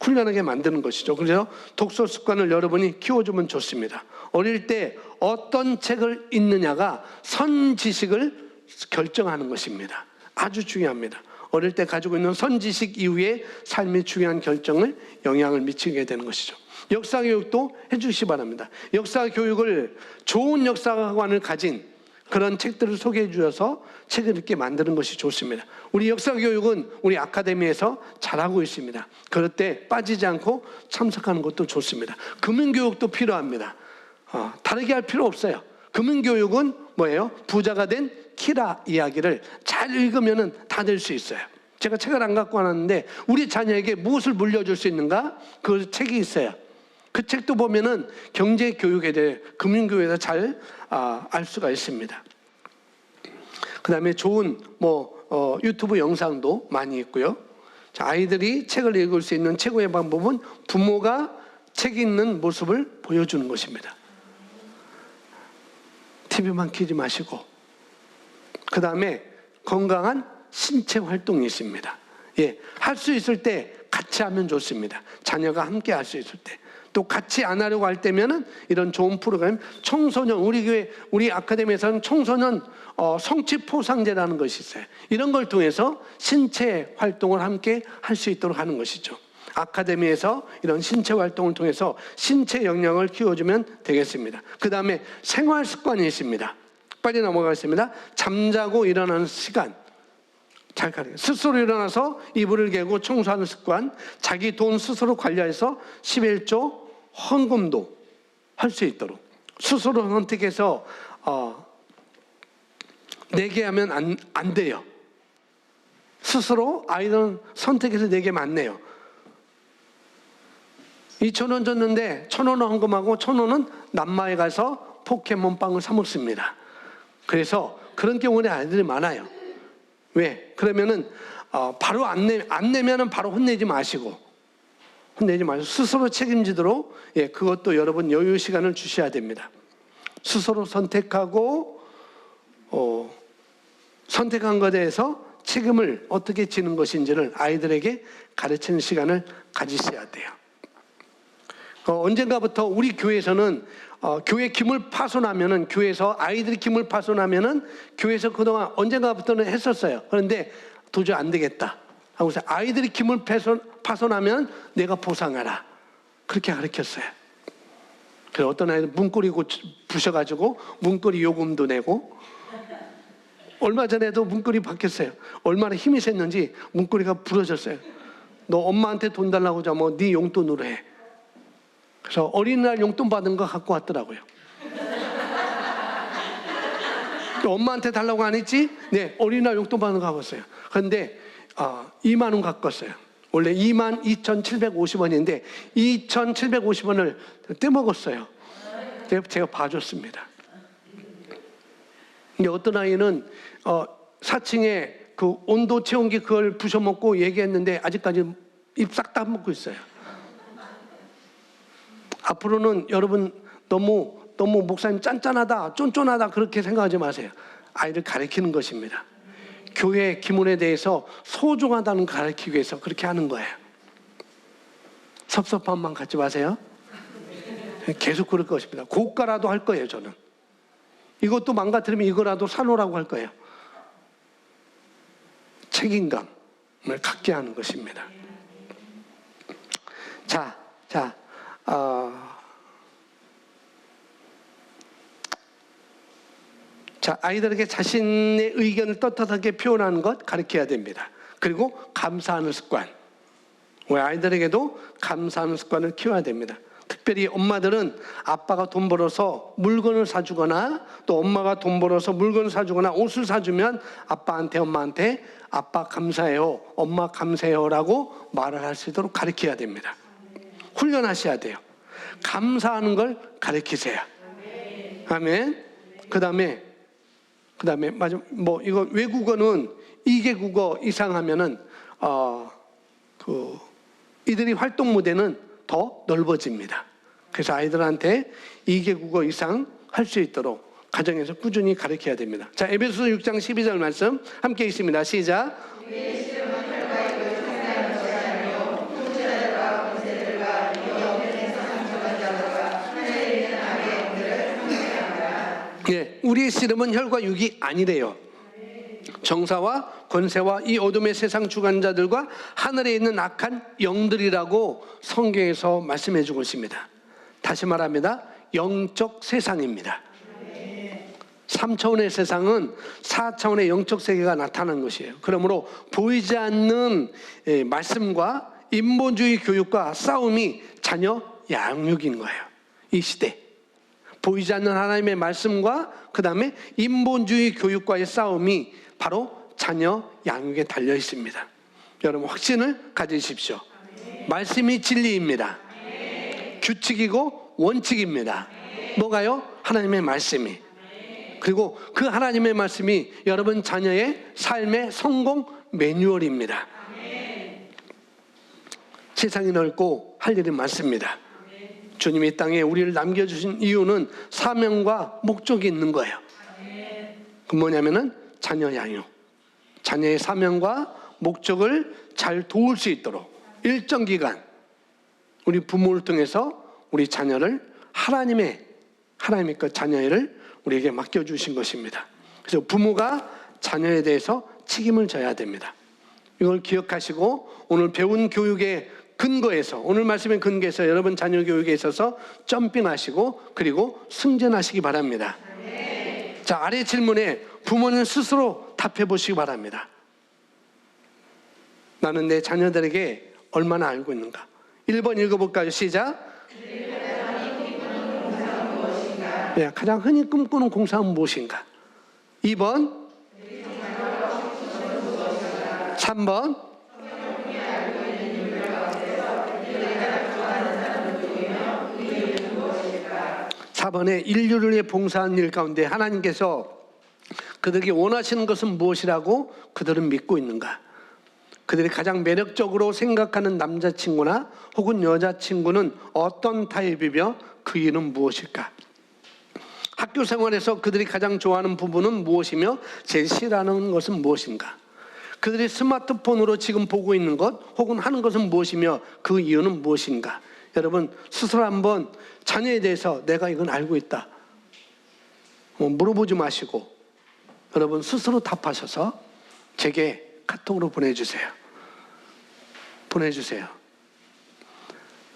훈련하게 만드는 것이죠. 그래서 독서 습관을 여러분이 키워주면 좋습니다. 어릴 때 어떤 책을 읽느냐가 선지식을 결정하는 것입니다. 아주 중요합니다. 어릴 때 가지고 있는 선지식 이후에 삶의 중요한 결정을 영향을 미치게 되는 것이죠. 역사교육도 해주시기 바랍니다. 역사교육을 좋은 역사관을 가진 그런 책들을 소개해 주셔서 책을 읽게 만드는 것이 좋습니다. 우리 역사교육은 우리 아카데미에서 잘하고 있습니다. 그럴 때 빠지지 않고 참석하는 것도 좋습니다. 금융교육도 필요합니다. 다르게 할 필요 없어요. 금융교육은 뭐예요? 부자가 된 키라 이야기를 잘 읽으면 다 될 수 있어요. 제가 책을 안 갖고 왔는데 우리 자녀에게 무엇을 물려줄 수 있는가? 그 책이 있어요. 그 책도 보면은 경제교육에 대해 금융교육에 대해 잘 알 수가 있습니다. 그 다음에 좋은 유튜브 영상도 많이 있고요. 자, 아이들이 책을 읽을 수 있는 최고의 방법은 부모가 책 읽는 모습을 보여주는 것입니다. TV만 키지 마시고, 그 다음에 건강한 신체 활동이 있습니다. 할 수 있을 때 같이 하면 좋습니다. 자녀가 함께 할 수 있을 때. 또 같이 안 하려고 할 때면은 이런 좋은 프로그램, 청소년, 우리 교회, 우리 아카데미에서는 청소년 성취 포상제라는 것이 있어요. 이런 걸 통해서 신체 활동을 함께 할 수 있도록 하는 것이죠. 아카데미에서 이런 신체 활동을 통해서 신체 역량을 키워주면 되겠습니다. 그 다음에 생활 습관이 있습니다. 빨리 넘어가겠습니다. 잠자고 일어나는 시간. 잘 가르쳐요. 스스로 일어나서 이불을 개고 청소하는 습관, 자기 돈 스스로 관리해서 11조 헌금도 할 수 있도록 스스로 선택해서 내게 하면 안 돼요. 스스로 아이들은 선택해서 내게면 안 내요. 2,000원 줬는데 1,000원 헌금하고 1,000원은 남마에 가서 포켓몬빵을 사 먹습니다. 그래서 그런 경우에 아이들이 많아요. 왜? 그러면은 바로 안 내면은 바로 혼내지 마시고 스스로 책임지도록 그것도 여러분 여유 시간을 주셔야 됩니다. 스스로 선택하고 선택한 것에 대해서 책임을 어떻게 지는 것인지를 아이들에게 가르치는 시간을 가지셔야 돼요. 언젠가부터 우리 교회에서는 교회 기물 파손하면은 교회에서 아이들이 기물 파손하면은 교회에서 그동안 언젠가부터는 했었어요. 그런데 도저히 안 되겠다 하고서 아이들이 기물 파손하면 내가 보상하라 그렇게 가르쳤어요. 그래서 어떤 아이들 문고리 부셔가지고 문고리 요금도 내고 얼마 전에도 문고리 바뀌었어요. 얼마나 힘이 셌는지 문고리가 부러졌어요. 너 엄마한테 돈 달라고 하면 네 용돈으로 해. 그래서 어린이날 용돈 받은 거 갖고 왔더라고요. 엄마한테 달라고 안 했지? 네, 어린이날 용돈 받은 거 갖고 왔어요. 그런데 2만 원 갖고 왔어요. 원래 22,750원인데 2,750원을 떼먹었어요. 제가 봐줬습니다. 근데 어떤 아이는 4층에 그 온도 체온기 그걸 부셔먹고 얘기했는데 아직까지 입 싹 다 먹고 있어요. 앞으로는 여러분 너무 목사님 짠짠하다, 쫀쫀하다 그렇게 생각하지 마세요. 아이를 가르치는 것입니다. 교회 기문에 대해서 소중하다는 걸 가르치기 위해서 그렇게 하는 거예요. 섭섭함만 갖지 마세요. 계속 그럴 것입니다. 고가라도 할 거예요, 저는. 이것도 망가뜨리면 이거라도 사놓으라고 할 거예요. 책임감을 갖게 하는 것입니다. 자, 아이들에게 자신의 의견을 떳떳하게 표현하는 것 가르쳐야 됩니다. 그리고 감사하는 습관. 우리 아이들에게도 감사하는 습관을 키워야 됩니다. 특별히 엄마들은 아빠가 돈 벌어서 물건을 사주거나 또 엄마가 돈 벌어서 물건을 사주거나 옷을 사주면 아빠한테 엄마한테 아빠 감사해요, 엄마 감사해요라고 말을 할 수 있도록 가르쳐야 됩니다. 훈련하셔야 돼요. 감사하는 걸 가르치세요. 아멘. 그다음에 맞아 이거 외국어는 2개 국어 이상 하면은 이들이 활동 무대는 더 넓어집니다. 그래서 아이들한테 2개 국어 이상 할 수 있도록 가정에서 꾸준히 가르쳐야 됩니다. 자, 에베소서 6장 12절 말씀 함께 읽습니다. 시작. 예, 우리의 씨름은 혈과 육이 아니래요. 정사와 권세와 이 어둠의 세상 주관자들과 하늘에 있는 악한 영들이라고 성경에서 말씀해 주고 있습니다. 다시 말합니다. 영적 세상입니다. 3차원의 세상은 4차원의 영적 세계가 나타나는 것이에요. 그러므로 보이지 않는 말씀과 인본주의 교육과 싸움이 자녀 양육인 거예요. 이 시대. 보이지 않는 하나님의 말씀과 그 다음에 인본주의 교육과의 싸움이 바로 자녀 양육에 달려 있습니다. 여러분 확신을 가지십시오. 말씀이 진리입니다. 규칙이고 원칙입니다. 뭐가요? 하나님의 말씀이. 그리고 그 하나님의 말씀이 여러분 자녀의 삶의 성공 매뉴얼입니다. 세상이 넓고 할 일이 많습니다. 주님이 이 땅에 우리를 남겨주신 이유는 사명과 목적이 있는 거예요. 그 뭐냐면은 자녀 양육. 자녀의 사명과 목적을 잘 도울 수 있도록 일정 기간 우리 부모를 통해서 우리 자녀를 하나님의 그 자녀를 우리에게 맡겨주신 것입니다. 그래서 부모가 자녀에 대해서 책임을 져야 됩니다. 이걸 기억하시고 오늘 배운 교육의 근거에서 오늘 말씀의 근거에서 여러분 자녀 교육에 있어서 점핑하시고 그리고 승진하시기 바랍니다. 자, 아래 질문에 부모는 스스로 답해 보시기 바랍니다. 나는 내 자녀들에게 얼마나 알고 있는가? 1번 읽어볼까요? 시작. 네, 가장 흔히 꿈꾸는 공상은 무엇인가? 2번, 3번, 4번에 인류를 위해 봉사하는 일 가운데 하나님께서 그들에게 원하시는 것은 무엇이라고 그들은 믿고 있는가? 그들이 가장 매력적으로 생각하는 남자친구나 혹은 여자친구는 어떤 타입이며 그 이유는 무엇일까? 학교 생활에서 그들이 가장 좋아하는 부분은 무엇이며 제일 싫어하는 것은 무엇인가? 그들이 스마트폰으로 지금 보고 있는 것 혹은 하는 것은 무엇이며 그 이유는 무엇인가? 여러분 스스로 한번 자녀에 대해서 내가 이건 알고 있다 물어보지 마시고 여러분 스스로 답하셔서 제게 카톡으로 보내주세요.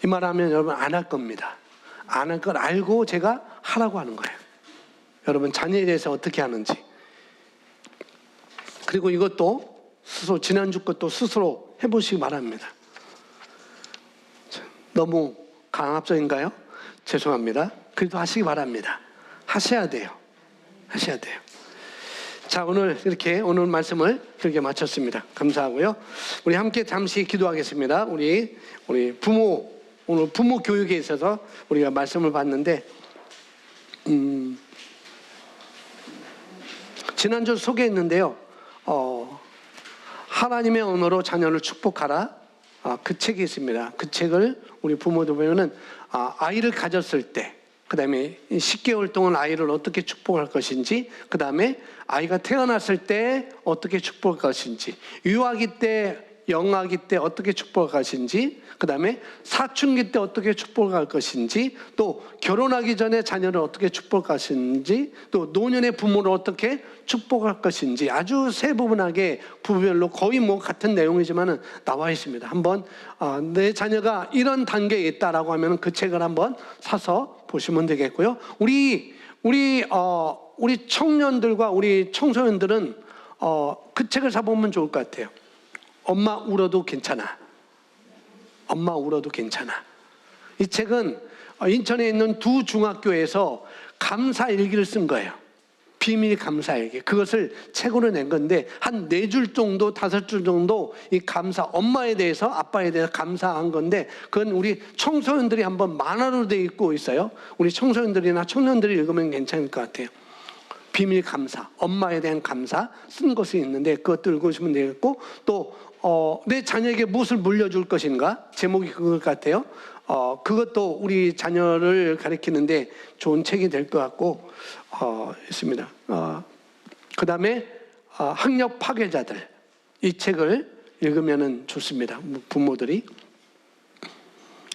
이 말하면 여러분 안 할 겁니다. 안 할 걸 알고 제가 하라고 하는 거예요. 여러분 자녀에 대해서 어떻게 하는지. 그리고 이것도 스스로 지난주 것도 스스로 해보시기 바랍니다. 너무 강압적인가요? 죄송합니다. 그래도 하시기 바랍니다. 하셔야 돼요. 자, 오늘 이렇게 오늘 말씀을 그렇게 마쳤습니다. 감사하고요. 우리 함께 잠시 기도하겠습니다. 우리 부모, 오늘 부모 교육에 있어서 우리가 말씀을 봤는데, 지난주 소개했는데요. 하나님의 언어로 자녀를 축복하라. 그 책이 있습니다. 그 책을 우리 부모들 보면은 아이를 가졌을 때, 그 다음에 10개월 동안 아이를 어떻게 축복할 것인지, 그 다음에 아이가 태어났을 때 어떻게 축복할 것인지, 유아기 때, 영아기 때 어떻게 축복할 것인지, 그 다음에 사춘기 때 어떻게 축복할 것인지, 또 결혼하기 전에 자녀를 어떻게 축복할 것인지, 또 노년의 부모를 어떻게 축복할 것인지 아주 세부분하게 부부별로 거의 같은 내용이지만은 나와 있습니다. 한번 내 자녀가 이런 단계에 있다라고 하면 그 책을 한번 사서 보시면 되겠고요. 우리 청년들과 우리 청소년들은 그 책을 사보면 좋을 것 같아요. 엄마 울어도 괜찮아. 이 책은 인천에 있는 두 중학교에서 감사일기를 쓴 거예요. 비밀 감사일기. 그것을 책으로 낸 건데 한 4줄 정도 5줄 정도 이 감사, 엄마에 대해서 아빠에 대해서 감사한 건데 그건 우리 청소년들이 한번 만화로 되어 있고 있어요. 우리 청소년들이나 청년들이 읽으면 괜찮을 것 같아요. 비밀 감사, 엄마에 대한 감사 쓴 것이 있는데 그것도 읽으시면 되겠고, 또 내 자녀에게 무엇을 물려줄 것인가? 제목이 그것 같아요. 그것도 우리 자녀를 가리키는데 좋은 책이 될 것 같고 있습니다. 그 다음에 학력 파괴자들, 이 책을 읽으면 좋습니다. 부모들이.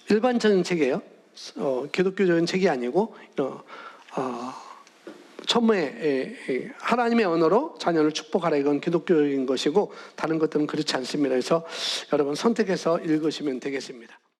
일반적인 책이에요. 기독교적인 책이 아니고 처음에 하나님의 언어로 자녀를 축복하라, 이건 기독교적인 것이고 다른 것들은 그렇지 않습니다. 그래서 여러분 선택해서 읽으시면 되겠습니다.